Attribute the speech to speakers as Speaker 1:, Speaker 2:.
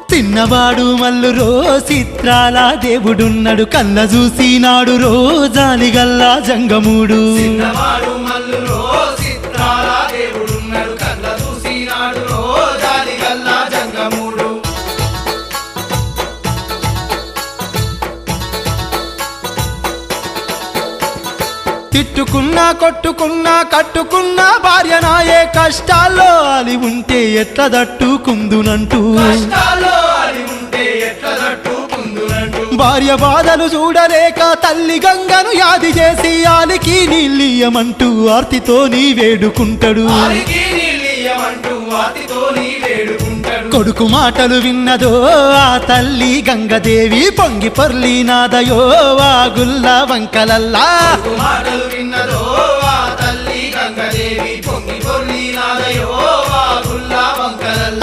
Speaker 1: చిన్నవాడు మల్లు రో చిత్రాల దేవుడున్నడు కళ్ళ చూసినాడు రో జాలిగల్లా జంగముడు
Speaker 2: చిన్నవాడు మల్లు రో చిత్రాల దేవుడున్నడు కళ్ళ చూసినాడు రో జాలిగల్లా జంగముడు
Speaker 1: తిట్టుకున్నా కొట్టుకున్నా కట్టుకున్నా భార్య నాయే కష్టాల్లో అలి ఉంటే ఎట్లా దట్టుకుందునంటూ భార్య బాధలు చూడలేక తల్లి గంగను యాది చేసి ఆలికి నీళ్ళియమంటూ ఆర్తితో నీ వేడుకుంటాడు కొడుకు మాటలు విన్నదో ఆ తల్లి గంగదేవి పొంగి పొర్లినాదయో వాగుల్ల వంకలల్లా
Speaker 2: మాటలు విన్నదో ఆ తల్లి గంగదేవి పొంగి పొర్లినాదయో వాగుల్ల వంకలల్లా